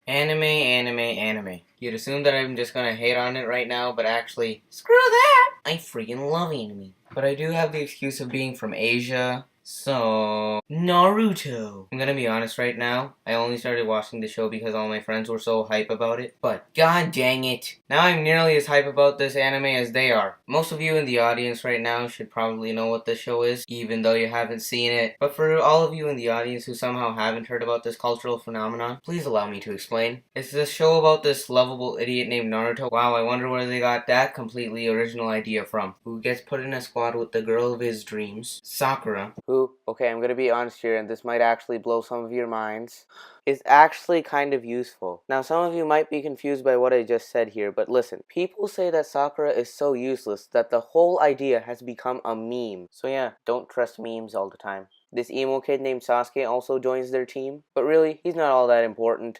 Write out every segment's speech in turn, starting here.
Anime. You'd assume that I'm just gonna hate on it right now, but actually, screw that! I freaking love anime. But I do have the excuse of being from Asia, so Naruto. I'm gonna be honest right now, I only started watching the show because all my friends were so hype about it, but god dang it. Now I'm nearly as hype about this anime as they are. Most of you in the audience right now should probably know what this show is, even though you haven't seen it. But for all of you in the audience who somehow haven't heard about this cultural phenomenon, please allow me to explain. It's this show about this lovable idiot named Naruto. Wow, I wonder where they got that completely original idea from. Who gets put in a squad with the girl of his dreams, Sakura, who, okay, I'm gonna be honest here, and this might actually blow some of your minds, is actually kind of useful. Now, some of you might be confused by what I just said here, but listen. People say that Sakura is so useless that the whole idea has become a meme. So yeah, don't trust memes all the time. This emo kid named Sasuke also joins their team, but really, he's not all that important.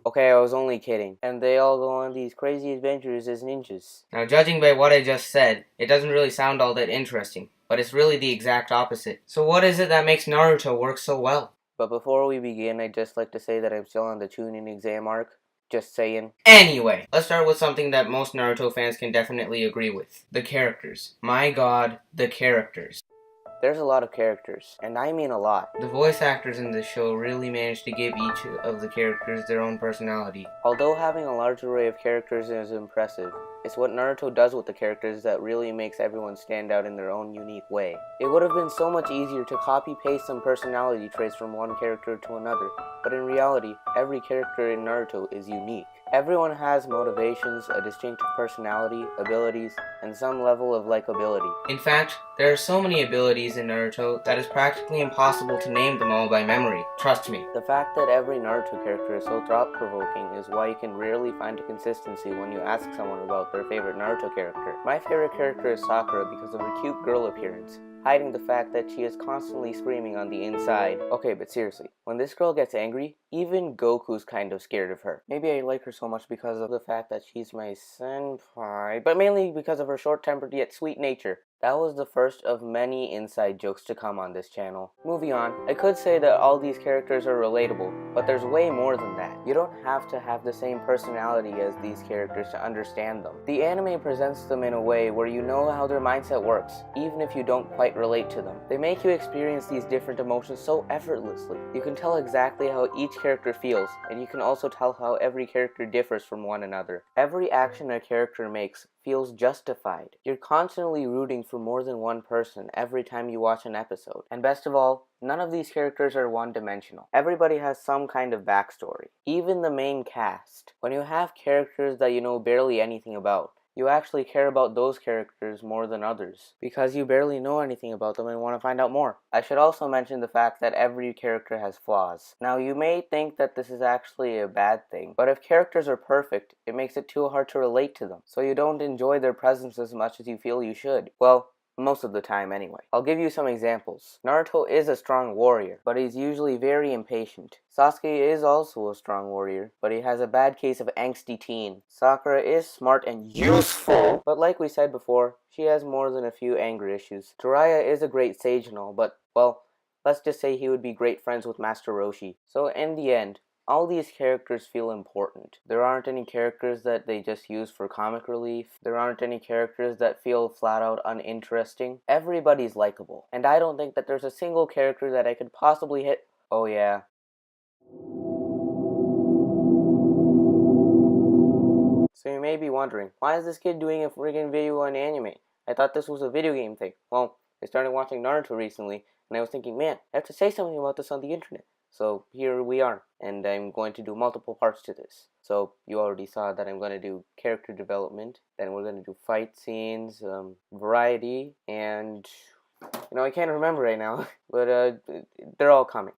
Okay, I was only kidding. And they all go on these crazy adventures as ninjas. Now, judging by what I just said, it doesn't really sound all that interesting, but it's really the exact opposite. So what is it that makes Naruto work so well? But before we begin, I'd just like to say that I'm still on the Chunin exam arc. Just saying. Anyway, let's start with something that most Naruto fans can definitely agree with. The characters. My god, the characters. There's a lot of characters, and I mean a lot. The voice actors in this show really managed to give each of the characters their own personality. Although having a large array of characters is impressive, it's what Naruto does with the characters that really makes everyone stand out in their own unique way. It would have been so much easier to copy-paste some personality traits from one character to another, but in reality, every character in Naruto is unique. Everyone has motivations, a distinctive personality, abilities, and some level of likability. In fact, there are so many abilities in Naruto that it's practically impossible to name them all by memory. Trust me. The fact that every Naruto character is so thought-provoking is why you can rarely find a consistency when you ask someone about their favorite Naruto character. My favorite character is Sakura because of her cute girl appearance, hiding the fact that she is constantly screaming on the inside. Okay, but seriously, when this girl gets angry, even Goku's kind of scared of her. Maybe I like her so much because of the fact that she's my senpai, but mainly because of her short-tempered yet sweet nature. That was the first of many inside jokes to come on this channel. Moving on, I could say that all these characters are relatable, but there's way more than that. You don't have to have the same personality as these characters to understand them. The anime presents them in a way where you know how their mindset works, even if you don't quite relate to them. They make you experience these different emotions so effortlessly. You can tell exactly how each character feels, and you can also tell how every character differs from one another. Every action a character makes feels justified. You're constantly rooting for more than one person every time you watch an episode. And best of all, none of these characters are one-dimensional. Everybody has some kind of backstory. Even the main cast. When you have characters that you know barely anything about, you actually care about those characters more than others, because you barely know anything about them and want to find out more. I should also mention the fact that every character has flaws. Now, you may think that this is actually a bad thing, but if characters are perfect, it makes it too hard to relate to them, so you don't enjoy their presence as much as you feel you should. Well, most of the time anyway. I'll give you some examples. Naruto is a strong warrior, but he's usually very impatient. Sasuke is also a strong warrior, but he has a bad case of angsty teen. Sakura is smart and useful, but like we said before, she has more than a few anger issues. Jiraiya is a great sage and all, but, well, let's just say he would be great friends with Master Roshi. So in the end, all these characters feel important. There aren't any characters that they just use for comic relief. There aren't any characters that feel flat out uninteresting. Everybody's likable. And I don't think that there's a single character that I could possibly hit. Oh yeah. So you may be wondering, why is this kid doing a friggin' video on anime? I thought this was a video game thing. Well, I started watching Naruto recently, and I was thinking, man, I have to say something about this on the internet. So here we are, and I'm going to do multiple parts to this. So you already saw that I'm going to do character development, then we're going to do fight scenes, variety, and I can't remember right now, but they're all coming.